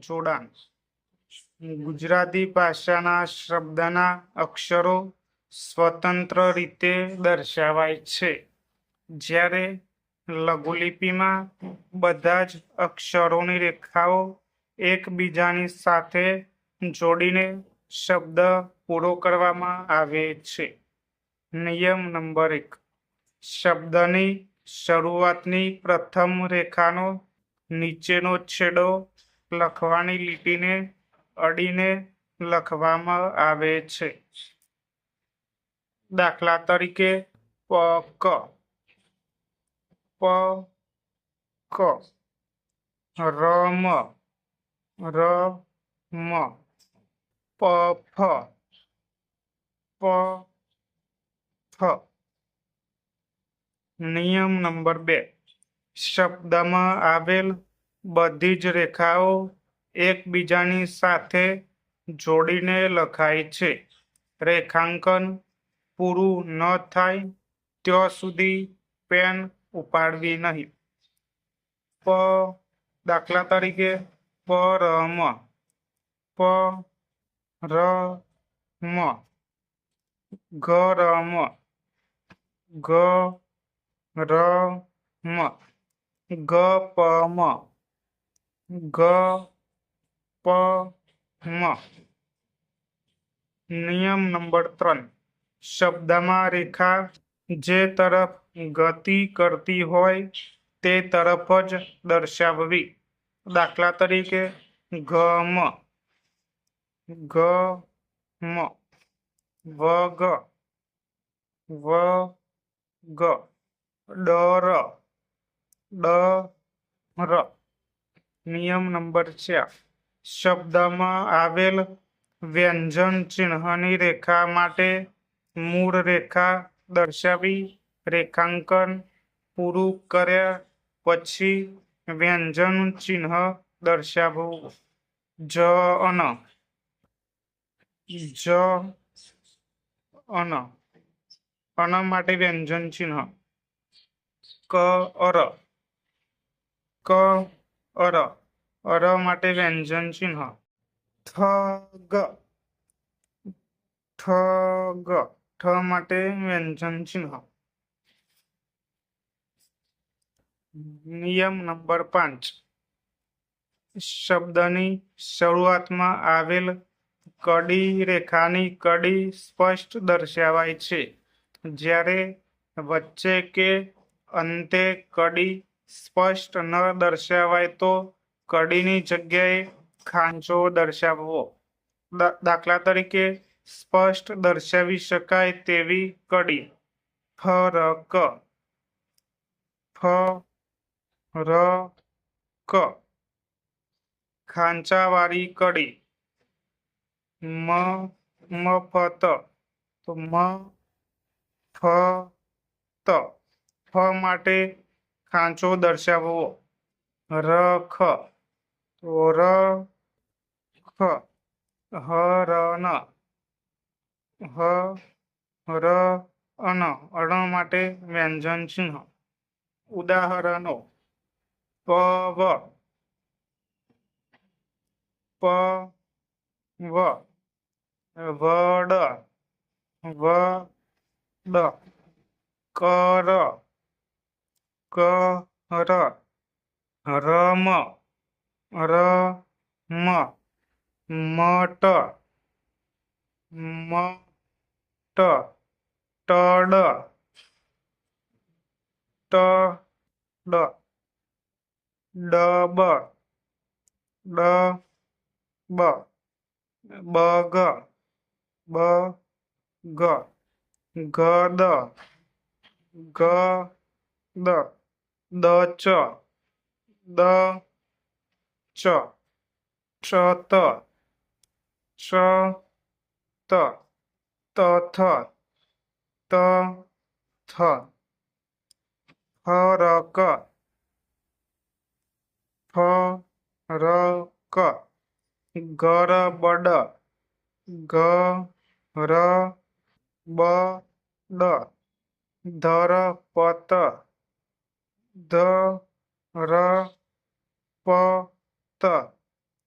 જોડાણ. ગુજરાતી ભાષાના શબ્દના અક્ષરો સ્વતંત્ર રીતે દર્શાવાય છે, જ્યારે લઘુલિપિમાં બધા જ અક્ષરોની રેખાઓ એકબીજાની સાથે જોડીને શબ્દ પૂરો કરવામાં આવે છે. નિયમ નંબર 1. શબ્દની શરૂઆતની પ્રથમ રેખાનો નીચેનો છેડો લખવાની લીટીને અડીને લખવામાં આવે છે. દાખલા તરીકે પક, પક, રમ, રમ, પફ, પફ. નિયમ નંબર 2. શબ્દમાં આવેલ બધી જ રેખાઓ એકબીજાની સાથે જોડીને લખાય છે. રેખાંકન પૂરું ન થાય ત્યાં સુધી પેન ઉપાડવી નહીં. દાખલા તરીકે પરમ, પરમ, ગરમ, ગરમ, ગપમ, ગપમ. નિયમ નંબર 3. શબ્દમાં રેખા જે તરફ ગતિ કરતી હોય તે તરફ જ દર્શાવવી. દાખલા તરીકે ગમ, ગમ, વગ, વગ, ડર, ડર. નિયમ નંબર 4. શબ્દમાં આવેલ વ્યંજન ચિહ્નની રેખા માટે મૂળ રેખા દર્શાવી રેખાંકન પૂરું કર્યા પછી વ્યંજન ચિહ્ન દર્શાવવું. જન, જન, અન માટે વ્યંજન ચિહ્ન. કર, કર, અર માટે વ્યંજન ચિહ્ન. થગ, ઠગ, ઠ માટે વ્યંજન ચિહ્ન. નિયમ નંબર 5. શબ્દની શરૂઆતમાં આવેલ કડી રેખાની કડી સ્પષ્ટ દર્શાવાય છે, જ્યારે વચ્ચે કે અંતે કડી સ્પષ્ટ ન દર્શાવાય તો કડીની જગ્યાએ ખાંચો દર્શાવવો. દાખલા તરીકે સ્પષ્ટ દર્શાવી શકાય તેવી કડી ફરક, ફરક. ખાંચાવાળી કડી મફત, તો મફત. ફ માટે ખાંચો દર્શાવવો. રખ, તો રખ. હરણ, હરણ, અણ માટે વ્યંજન ચિહ્ન. ઉદાહરણો: પવ, પવ, વડ, વડ, કર, કર, રમ, રમ, મટ, મટ, ટડ, ટડ, ડબ, ડબ, બગ, બગ, ગદ, ગદ, દચ, દચ, ચત, ચત, તથ, તથ. ફરક, ફરક. ગરબડ, ગરબડ. ધરપત, ધરપત.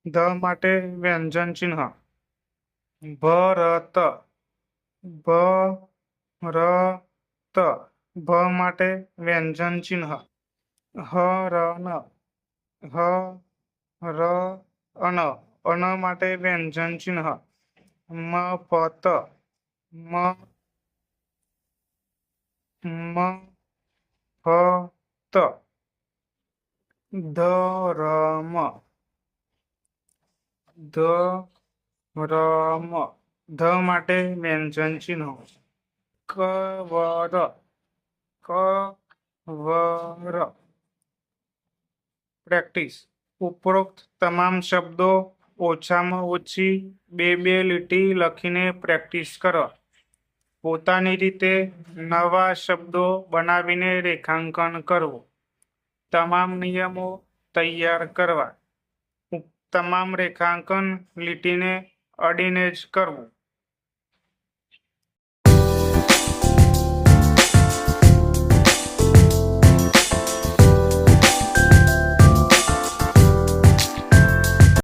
ધ માટે વ્યંજન ચિહ્ન. ભરત. ભરત. ભ માટે વ્યંજન ચિહ્ન. હરણ. હરણ. અન માટે વ્યંજન ચિહ્ન. મફત. મફત. ધરમ. ધરમ. ધ માટે વ્યંજન ચિહ્ન. કવર. કવર. પ્રેક્ટિસ. ઉપરોક્ત તમામ શબ્દો ઓછામાં ઓછી બે લીટી લખીને પ્રેક્ટિસ કરો. પોતાની રીતે નવા શબ્દો બનાવીને રેખાંકન કરવું. તમામ નિયમો તૈયાર કરવા. તમામ રેખાંકન લીટીને અડીને જ કરવું.